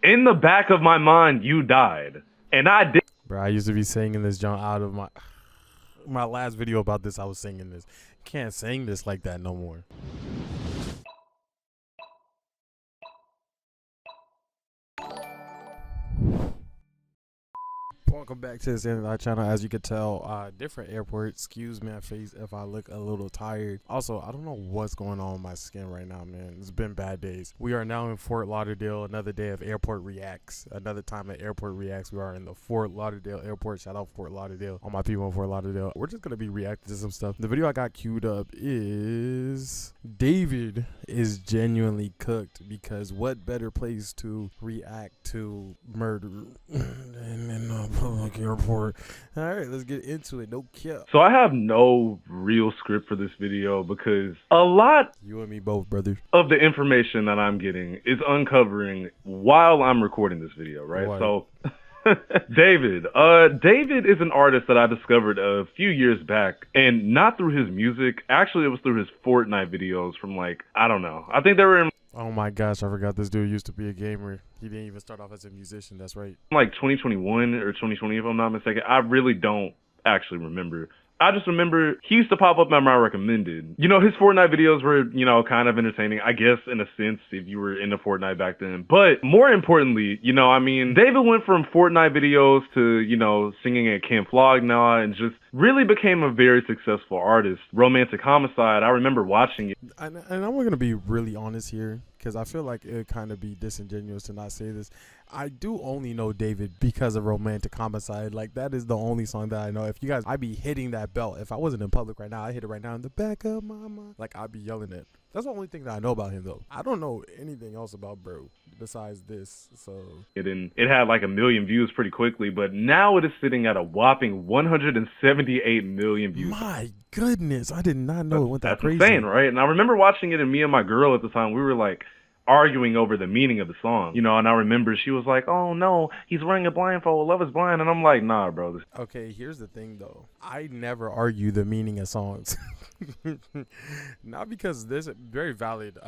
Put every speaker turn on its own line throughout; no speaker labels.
in the back of my mind, you died. And I did.
Bro, I used to be singing this junk out of my last video about this. I was singing this. Can't sing this like that no more. Welcome back to the Stanley channel. As you can tell, different airport. Excuse my face if I look a little tired. Also, I don't know what's going on with my skin right now, man. It's been bad days. We are now in Fort Lauderdale. Another day of Airport Reacts. Another time at Airport Reacts. We are in the Fort Lauderdale airport. Shout out Fort Lauderdale. All my people in Fort Lauderdale. We're just going to be reacting to some stuff. The video I got queued up is David is genuinely cooked, because what better place to react to murder than in a public airport. All right, let's get into it. No kill.
So I have no real script for this video because a lot
You and me both, brother.
of the information that I'm getting is uncovering while I'm recording this video, right?
What?
So David is an artist that I discovered a few years back, and not through his music. Actually, it was through his Fortnite videos from, like, I don't know. I think they were in
Oh my gosh, I forgot this dude used to be a gamer. He didn't even start off as a musician. That's right.
like 2021 or 2020, if I'm not mistaken. I really don't actually remember. I just remember he used to pop up at my recommended. You know, his Fortnite videos were, you know, kind of entertaining, I guess, in a sense, if you were into Fortnite back then. But more importantly, you know, I mean, David went from Fortnite videos to, you know, singing at Camp Flogna and just really became a very successful artist. Romantic Homicide, I remember watching it.
And I'm going to be really honest here, because I feel like it would kind of be disingenuous to not say this. I do only know David because of Romantic Homicide. Like, that is the only song that I know. If you guys, I'd be hitting that belt. If I wasn't in public right now, I'd hit it right now in the back of my mind. Like, I'd be yelling it. That's the only thing that I know about him, though. I don't know anything else about bro besides this. So
It had like 1 million views pretty quickly, but now it is sitting at a whopping 178 million views.
my goodness, I did not know it went that
That's
crazy.
insane, right? And I remember watching it, and me and my girl at the time, we were like arguing over the meaning of the song, you know, and I remember she was like, oh no, he's wearing a blindfold, love is blind, and I'm like, nah, bro.
Okay, here's the thing though. I never argue the meaning of songs. Not because there's a very valid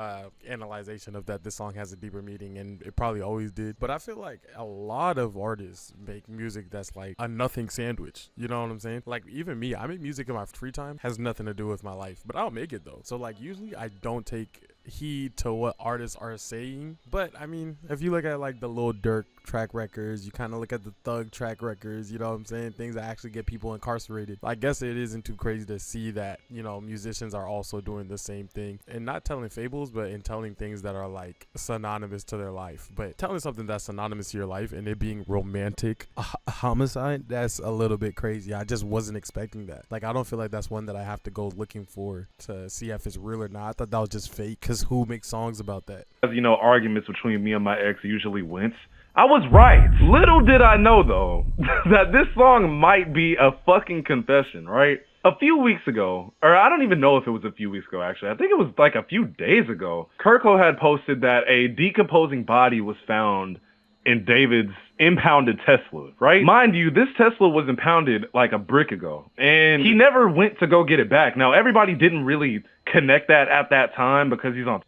analyzation of that this song has a deeper meaning, and it probably always did. But I feel like a lot of artists make music that's like a nothing sandwich. You know what I'm saying? Like, even me, I make music in my free time, has nothing to do with my life, but I'll make it though. So like, usually I don't take heed to what artists are saying. But I mean, if you look at like the Lil Durk track records, you kind of look at the Thug track records, you know what I'm saying, things that actually get people incarcerated. I guess it isn't too crazy to see that, you know, musicians are also doing the same thing, and not telling fables, but in telling things that are like synonymous to their life. But telling something that's synonymous to your life and it being romantic homicide, that's a little bit crazy. I just wasn't expecting that. Like, I don't feel like that's one that I have to go looking for to see if it's real or not. I thought that was just fake, because who makes songs about that?
As you know, arguments between me and my ex usually wins. I was right. Little did I know, though, that this song might be a fucking confession, right? A few weeks ago, or I don't even know if it was a few weeks ago, actually. I think it was like a few days ago. Kirko had posted that a decomposing body was found in David's impounded Tesla, right? Mind you, this Tesla was impounded like a brick ago, and he never went to go get it back. Now, everybody didn't really connect that at that time because he's on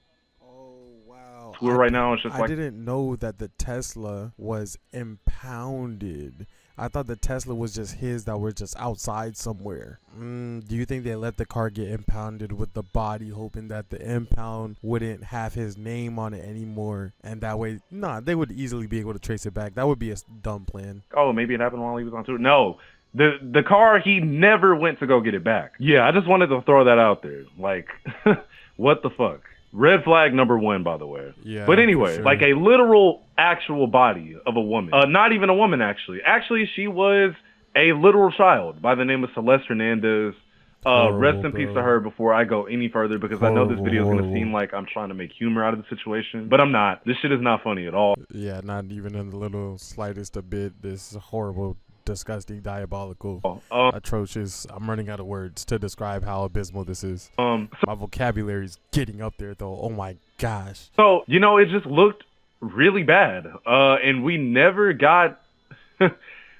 tour right now. It's just
I
like,
didn't know that the Tesla was impounded. I thought the Tesla was just his that was just outside somewhere. Do you think they let the car get impounded with the body, hoping that the impound wouldn't have his name on it anymore, and that way, they would easily be able to trace it back? That would be a dumb plan.
oh, maybe it happened while he was on tour. No, the car, he never went to go get it back. Yeah, I just wanted to throw that out there. Like, what the fuck? Red flag number 1, by the way.
Yeah.
But anyway,
sure.
like a literal, actual body of a woman. Not even a woman, actually. Actually, she was a literal child by the name of Celeste Hernandez. Rest in peace to her before I go any further, because I know this video is going to seem like I'm trying to make humor out of the situation, but I'm not. This shit is not funny at all.
Yeah, not even in the little slightest a bit. This horrible, disgusting, diabolical, atrocious. I'm running out of words to describe how abysmal this is. My vocabulary is getting up there, though. Oh my gosh.
So, you know, it just looked really bad. And we never got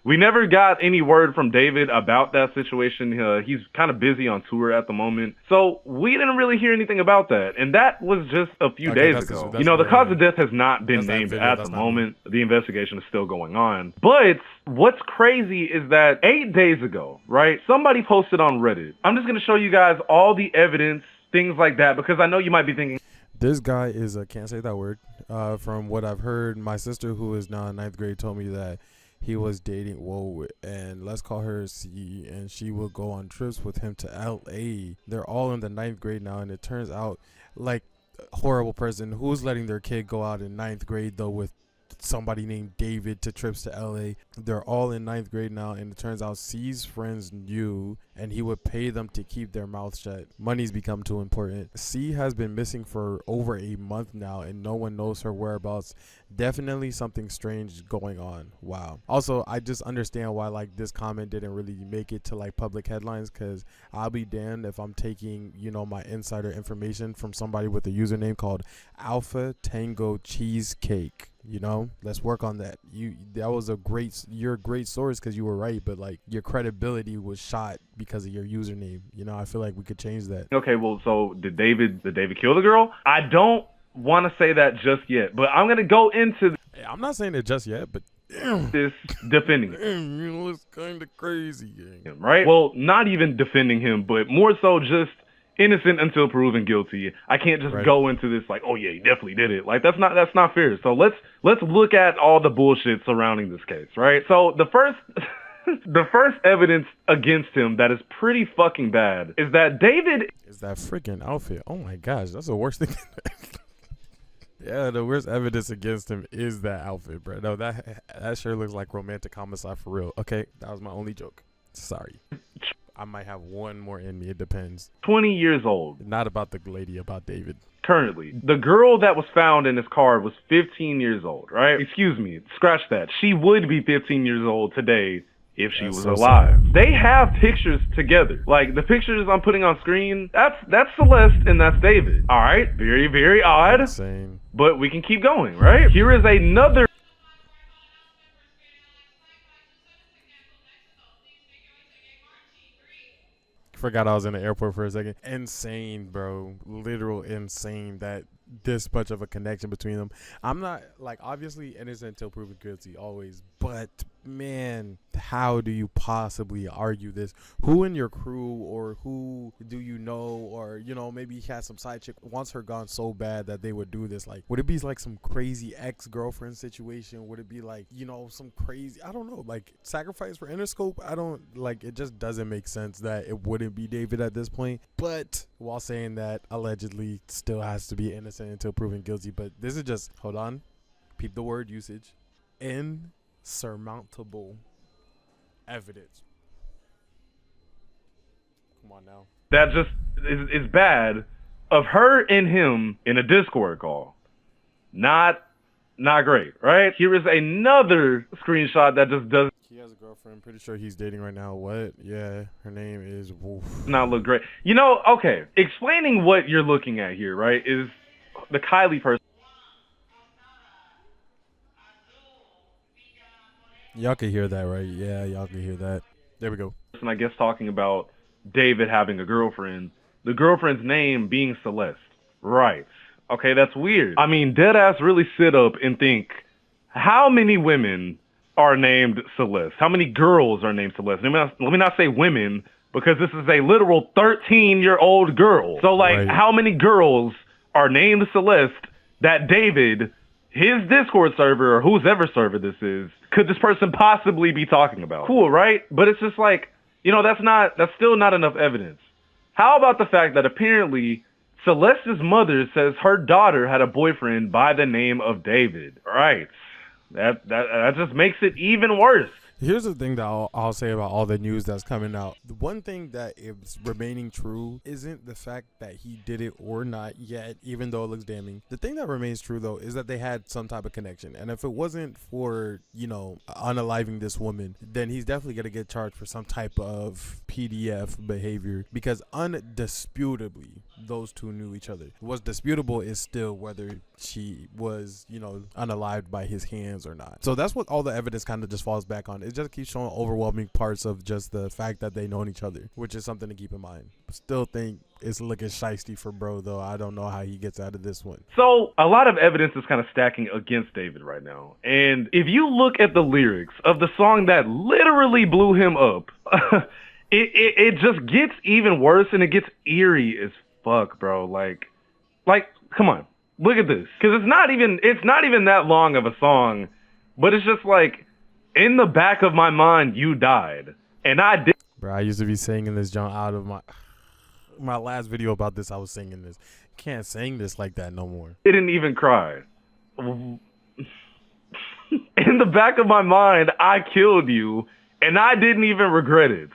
We never got any word from David about that situation. He's kind of busy on tour at the moment. So we didn't really hear anything about that. And that was just a few days ago. The cause of death has not been named at the moment. The investigation is still going on. But what's crazy is that 8 days ago, right, somebody posted on Reddit. I'm just going to show you guys all the evidence, things like that, because I know you might be thinking,
this guy is can't say that word. From what I've heard, my sister, who is now in 9th grade, told me that he was dating and let's call her C, and she will go on trips with him to LA. They're all in the 9th grade now, and it turns out, like, a horrible person who's letting their kid go out in 9th grade though with somebody named David to trips to LA. They're all in 9th grade now, and it turns out C's friends knew, and he would pay them to keep their mouths shut. Money's become too important. C has been missing for over a month now, and no one knows her whereabouts. Definitely something strange going on. Wow. Also, I just understand why, like, this comment didn't really make it to, like, public headlines, because I'll be damned if I'm taking, my insider information from somebody with a username called Alpha Tango Cheesecake. Let's work on that. You're a great source because you were right, but, like, your credibility was shot because of your username. I feel like we could change that.
Okay, well, so did David kill the girl? I don't want to say that just yet, but I'm gonna go into
I'm not saying it just yet, but
this defending him.
It's kind of crazy,
right? Well, not even defending him, but more so just innocent until proven guilty. I can't just go into this like, oh yeah, he definitely did it. Like, that's not fair. So let's look at all the bullshit surrounding this case, right? So the first evidence against him that is pretty fucking bad is that David
is that freaking outfit. Oh my gosh, that's the worst thing. Yeah, the worst evidence against him is that outfit, bro. No, that sure looks like romantic homicide for real. Okay, that was my only joke. Sorry. I might have one more in me. It depends.
20 years old.
Not about the lady, about David.
Currently. The girl that was found in his car was 15 years old, right? Excuse me. Scratch that. She would be 15 years old today if she was alive. Sad. They have pictures together. Like, the pictures I'm putting on screen, that's Celeste and that's David. All right. Very, very odd.
Insane.
But we can keep going, right? Here is another.
Forgot I was in the airport for a second. Insane, bro. Literal insane that this much of a connection between them. I'm not, like, obviously innocent until proven guilty, always. But, man, how do you possibly argue this? Who in your crew or who do you know, or, maybe he has some side chick, wants her gone so bad that they would do this? Like, would it be like some crazy ex-girlfriend situation? Would it be like, some crazy, I don't know, like sacrifice for Interscope? I don't, like, it just doesn't make sense that it wouldn't be David at this point. But while saying that, allegedly still has to be innocent until proven guilty. But this is just, hold on, peep the word usage, insurmountable evidence. Come on now.
That just is bad of her and him in a Discord call. Not great, right? Here is another screenshot that just does.
He has a girlfriend. Pretty sure he's dating right now. What? Yeah, her name is Wolf.
Not look great. Okay. Explaining what you're looking at here, right, is the Kylie person.
Y'all can hear that, right? Yeah, y'all can hear that. There we go.
And I guess talking about David having a girlfriend, the girlfriend's name being Celeste. Right. Okay, that's weird. I mean, deadass really sit up and think, how many women are named Celeste? How many girls are named Celeste? Let me not say women, because this is a literal 13-year-old girl. So, like, How many girls are named Celeste that David, his Discord server, or whose ever server this is, could this person possibly be talking about? Cool, right? But it's just like, that's still not enough evidence. How about the fact that apparently Celeste's mother says her daughter had a boyfriend by the name of David? Right. That just makes it even worse.
Here's the thing that I'll say about all the news that's coming out. The one thing that is remaining true isn't the fact that he did it or not yet, even though it looks damning. The thing that remains true, though, is that they had some type of connection. And if it wasn't for, unaliving this woman, then he's definitely going to get charged for some type of PDF behavior. Because undisputably, those two knew each other. What's disputable is still whether she was, unalived by his hands or not. So that's what all the evidence kind of just falls back on. It just keeps showing overwhelming parts of just the fact that they known each other, which is something to keep in mind. Still think it's looking shiesty for bro, though. I don't know how he gets out of this one.
So a lot of evidence is kind of stacking against David right now. And if you look at the lyrics of the song that literally blew him up, it just gets even worse, and it gets eerie as fuck, bro. Like, come on, look at this. Because it's not even that long of a song, but it's just like, in the back of my mind, you died. And I did.
Bro, I used to be singing this John out of my last video about this. I was singing this. Can't sing this like that no more.
Didn't even cry. In the back of my mind, I killed you, and I didn't even regret it.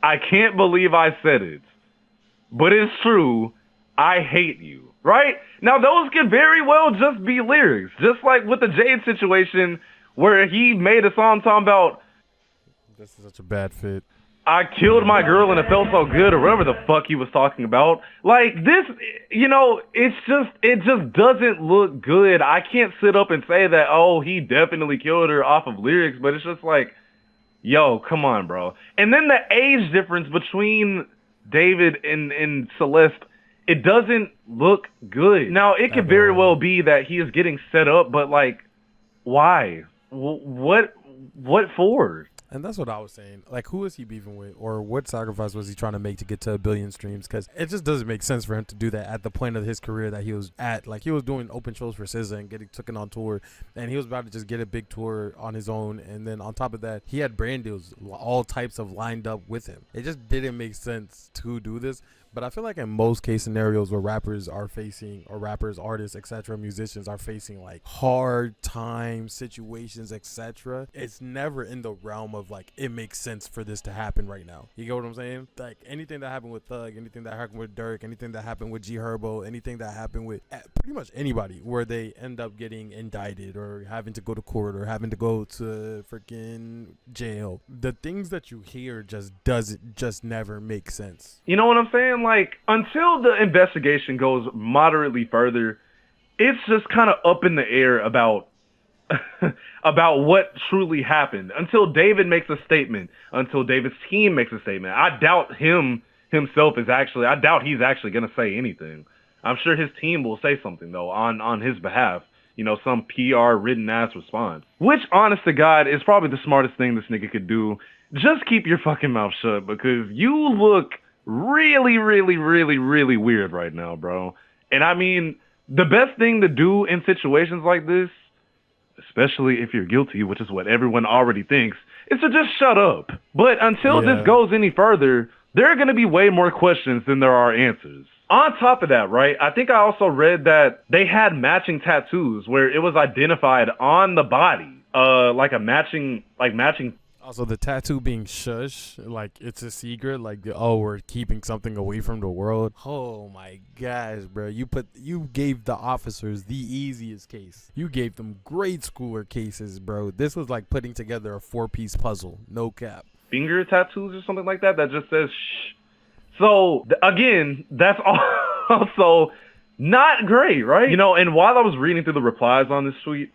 I can't believe I said it. But it's true. I hate you. Right? Now, those could very well just be lyrics. Just like with the Jade situation, where he made a song talking about,
this is such a bad fit,
I killed my girl and it felt so good, or whatever the fuck he was talking about. Like, this, it just doesn't look good. I can't sit up and say that, oh, he definitely killed her off of lyrics, but it's just like, yo, come on, bro. And then the age difference between David and Celeste, it doesn't look good. Now, it could very well be that he is getting set up, but like, why? What for?
And that's what I was saying. Like, who is he beefing with? Or what sacrifice was he trying to make to get to 1 billion streams? Because it just doesn't make sense for him to do that at the point of his career that he was at. Like, he was doing open shows for SZA and getting taken on tour. And he was about to just get a big tour on his own. And then on top of that, he had brand deals, all types of lined up with him. It just didn't make sense to do this. But I feel like in most case scenarios where rappers are facing, or rappers, artists, etc., musicians are facing like hard time situations, etc., it's never in the realm of like, it makes sense for this to happen right now. You get what I'm saying? Like, anything that happened with Thug, anything that happened with Dirk, anything that happened with G Herbo, anything that happened with pretty much anybody where they end up getting indicted or having to go to court or having to go to freaking jail, the things that you hear just never make sense.
You know what I'm saying? Like, until the investigation goes moderately further, it's just kind of up in the air about what truly happened. Until David makes a statement, until David's team makes a statement. I doubt I doubt he's actually going to say anything. I'm sure his team will say something, though, on his behalf. Some PR written ass response. Which, honest to God, is probably the smartest thing this nigga could do. Just keep your fucking mouth shut, because you look really, really, really, really weird right now, bro. And I mean, the best thing to do in situations like this, especially if you're guilty, which is what everyone already thinks, is to just shut up. But until this goes any further, there are going to be way more questions than there are answers. On top of that, right, I think I also read that they had matching tattoos where it was identified on the body, like matching.
Also, the tattoo being shush, like it's a secret, like, oh, we're keeping something away from the world. Oh my gosh, bro. You gave the officers the easiest case. You gave them grade schooler cases, bro. This was like putting together a 4-piece puzzle. No cap.
Finger tattoos or something like that just says shh. So, again, that's also not great, right? And while I was reading through the replies on this tweet,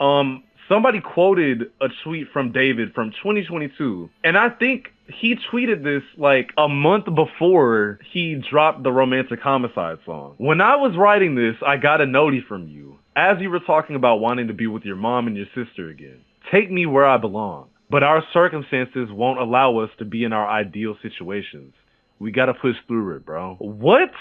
somebody quoted a tweet from David from 2022. And I think he tweeted this like a month before he dropped the Romantic Homicide song. When I was writing this, I got a notie from you. As you were talking about wanting to be with your mom and your sister again. Take me where I belong. But our circumstances won't allow us to be in our ideal situations. We gotta push through it, bro. What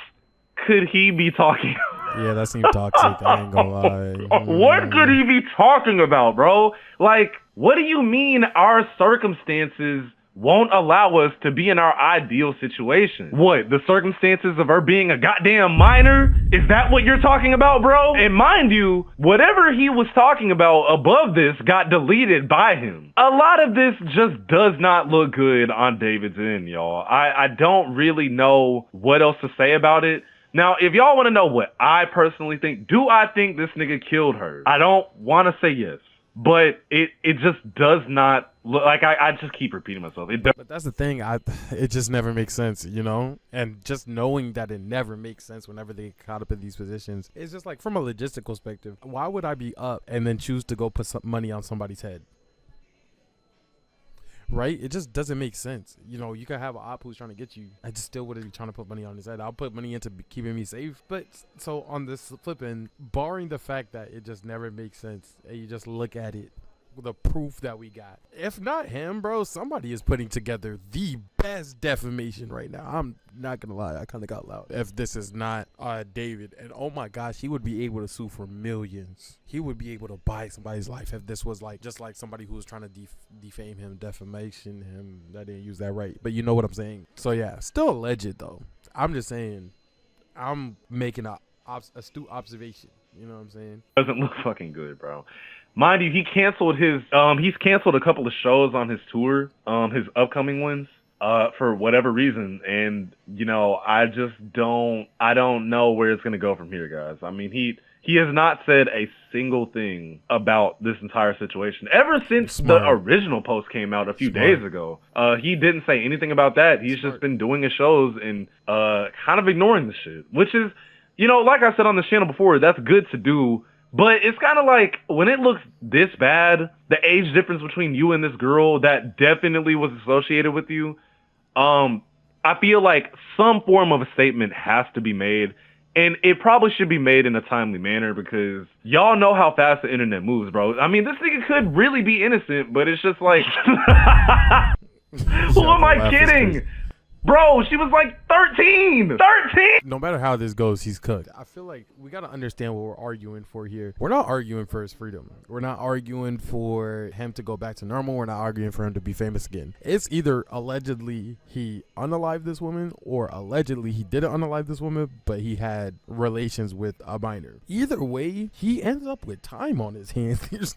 could he be talking about?
Yeah, that seemed toxic. I ain't gonna lie.
What could he be talking about, bro? Like, what do you mean our circumstances won't allow us to be in our ideal situation? What, the circumstances of her being a goddamn minor? Is that what you're talking about, bro? And mind you, whatever he was talking about above this got deleted by him. A lot of this just does not look good on David's end, y'all. I don't really know what else to say about it. Now, if y'all want to know what I personally think, do I think this nigga killed her? I don't want to say yes. but it just does not look like I just keep repeating myself.
But that's the thing. It just never makes sense, you know. And just knowing that it never makes sense whenever they get caught up in these positions, it's just like from a logistical perspective. Why would I be up and then choose to go put some money on somebody's head? Right? It just doesn't make sense. You know, you can have an op who's trying to get you. I just still wouldn't be trying to put money on his head. I'll put money into keeping me safe. But so on this flipping, barring the fact that it just never makes sense, and you just look at it, the proof that we got. If not him, bro, somebody is putting together the best defamation right now. I'm not gonna lie, I kind of got loud. If this is not David, and oh my gosh, he would be able to sue for millions. He would be able to buy somebody's life if this was like just like somebody who was trying to defame him, defamation him. I didn't use that right, but you know what I'm saying. So yeah, still alleged though. I'm just saying, I'm making a astute observation. You know what I'm saying?
Doesn't look fucking good, bro. Mind you, he's canceled a couple of shows on his tour, his upcoming ones, for whatever reason. And, you know, I don't know where it's going to go from here, guys. I mean, he has not said a single thing about this entire situation. Ever since the original post came out a few days ago, he didn't say anything about that. He's just been doing his shows and kind of ignoring the shit, which is, you know, like I said on the channel before, that's good to do. But it's kind of like when it looks this bad, the age difference between you and this girl that definitely was associated with you, I feel like some form of a statement has to be made. And it probably should be made in a timely manner because y'all know how fast the internet moves, bro. I mean, this nigga could really be innocent, but it's just like, who am I kidding? Bro, she was like 13! 13!
No matter how this goes, he's cooked. I feel like we got to understand what we're arguing for here. We're not arguing for his freedom. We're not arguing for him to go back to normal. We're not arguing for him to be famous again. It's either allegedly he unalived this woman or allegedly he didn't unalive this woman, but he had relations with a minor. Either way, he ends up with time on his hands. There's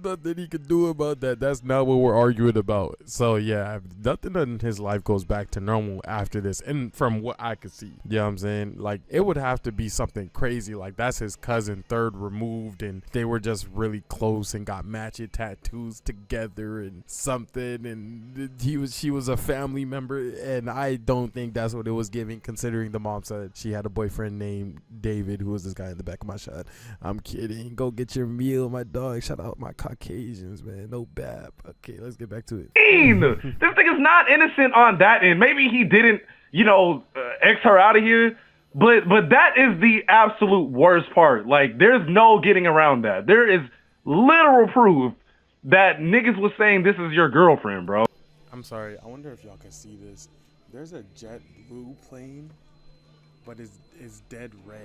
nothing he could do about that. That's not what we're arguing about. So yeah, nothing in his life goes back to normal after this, and from what I could see, you know what I'm saying, like it would have to be something crazy, like that's his cousin third removed and they were just really close and got matching tattoos together and something, and she was a family member, and I don't think that's what it was giving, considering the mom said she had a boyfriend named David, who was this guy in the back of my shot. I'm kidding. Go get your meal, my dog. Shout out my Caucasians, man. No bap. Okay, let's get back to it.
This thing is not innocent on that end. Maybe he didn't, you know, X her out of here, but that is the absolute worst part. Like, there's no getting around that. There is literal proof that niggas was saying this is your girlfriend, bro.
I'm sorry. I wonder if y'all can see this. There's a jet blue plane, but it's dead red.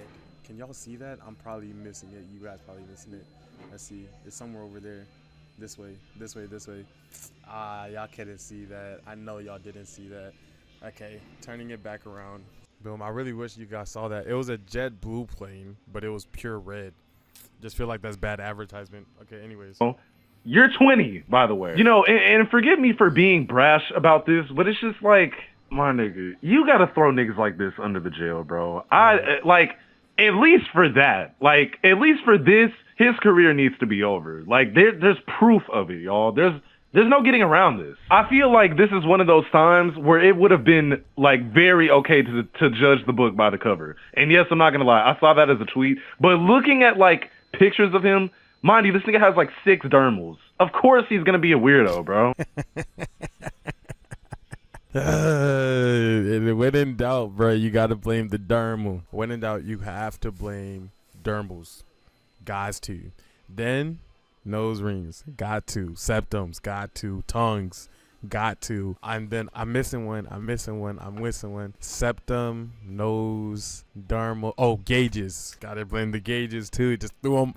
Can y'all see that? I'm probably missing it. You guys probably missing it. Let's see. It's somewhere over there. This way. Y'all couldn't see that. I know y'all didn't see that. Okay, turning it back around. Boom. I really wish you guys saw that. It was a jet blue plane, but it was pure red. Just feel like that's bad advertisement. Okay, anyways.
You're 20, by the way. You know, and forgive me for being brash about this, but it's just like, my nigga, you gotta throw niggas like this under the jail, bro. Like, at least for that. Like, at least for this, his career needs to be over. Like, there's proof of it, y'all. There's no getting around this. I feel like this is one of those times where it would have been, like, very okay to judge the book by the cover. And yes, I'm not gonna lie, I saw that as a tweet. But looking at, like, pictures of him, mind you, this nigga has, like, 6 dermals. Of course he's gonna be a weirdo, bro.
When in doubt, bro, you gotta blame the dermal. When in doubt, you have to blame dermals. Guys too. Then nose rings, got to. Septums, got to. Tongues, got to. And then I'm missing one. Septum, nose, dermal. Oh, gauges. Gotta blame the gauges too. Just throw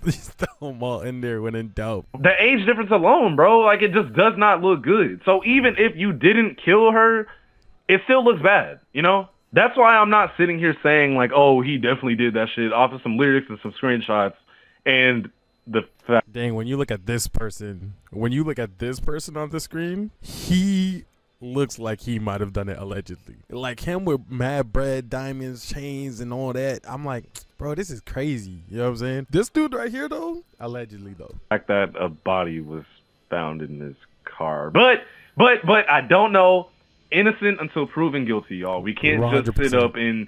them all in there when in doubt.
The age difference alone, bro, like, it just does not look good. So even if you didn't kill her, it still looks bad, you know? That's why I'm not sitting here saying, like, oh, he definitely did that shit off of some lyrics and some screenshots. And the fact,
dang, when you look at this person on the screen, he looks like he might have done it allegedly. Like him with mad bread, diamonds, chains, and all that. I'm like, Bro, this is crazy. You know what I'm saying? This dude right here, though, allegedly, though.
The fact that a body was found in this car. But I don't know. Innocent until proven guilty, y'all. We can't just
100%.
sit up and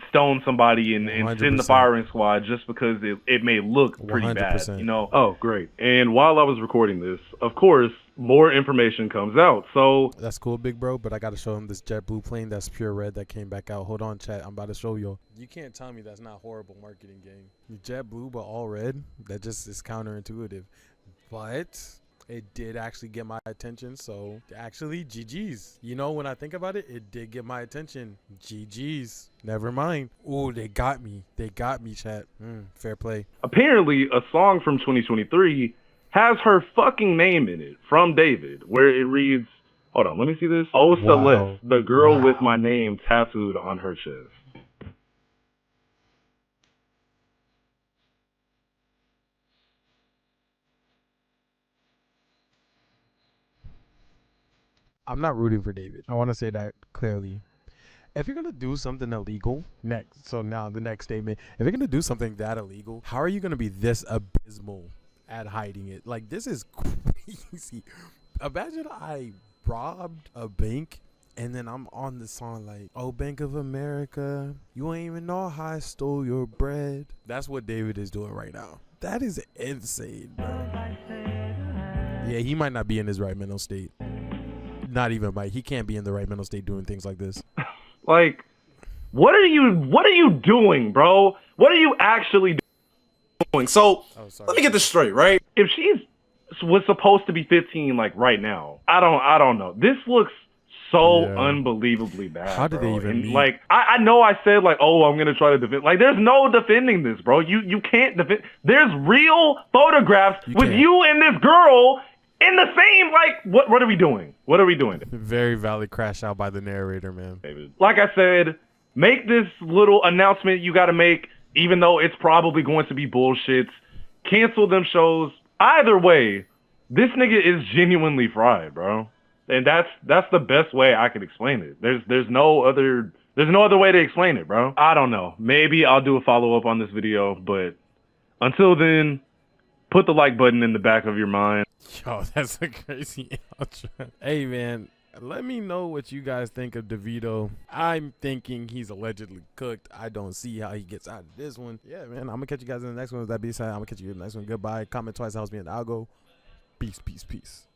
stone somebody and send the
100%.
firing squad just because it may look pretty bad,
100%.
you know?
Oh, great. And while I was recording this, of course, more information comes out. So
That's cool, big bro, but I got to show him this JetBlue plane that's pure red that came back out. Hold on, chat. I'm about to show you. You can't tell me that's not horrible marketing game. JetBlue, but all red? That just is counterintuitive. But it did actually get my attention, so actually, GG's. You know, when I think about it, it did get my attention. GG's. Never mind. Ooh, they got me. They got me, chat. Fair play.
Apparently, a song from 2023 has her fucking name in it from David, where it reads, hold on, let me see this. Oh, Celeste, the girl with my name tattooed on her chest.
I'm not rooting for David. I want to say that clearly. If you're going to do something illegal, so now the next statement, if you're going to do something that illegal, how are you going to be this abysmal at hiding it? Like, this is crazy. Imagine I robbed a bank and then I'm on the song like, oh, Bank of America, you ain't even know how I stole your bread. That's what David is doing right now. That is insane, bro. Yeah, he might not be in his right mental state. Not even Mike. He can't be in the right mental state doing things like this.
Like, what are you doing, bro? What are you actually doing?
So let me get this straight, right?
If was supposed to be 15, like right now, I don't know. This looks so unbelievably bad.
How did they even meet?
Like, I know I said like, oh, I'm gonna try to defend. Like, there's no defending this, bro. You can't defend. There's real photographs with you and this girl in the same, like, what are we doing? What are we doing?
Very valid crash out by the narrator, man.
David. Like I said, make this little announcement you got to make, even though it's probably going to be bullshit. Cancel them shows. Either way, this nigga is genuinely fried, bro. And that's the best way I can explain it. There's no other way to explain it, bro. I don't know. Maybe I'll do a follow-up on this video, but until then, put the like button in the back of your mind.
Yo, that's a crazy outro. Hey, man, let me know what you guys think of DeVito. I'm thinking he's allegedly cooked. I don't see how he gets out of this one. Yeah, man, I'm going to catch you guys in the next one. With that being said, I'm going to catch you in the next one. Goodbye. Comment twice helps me, and I'll go. Peace, peace, peace.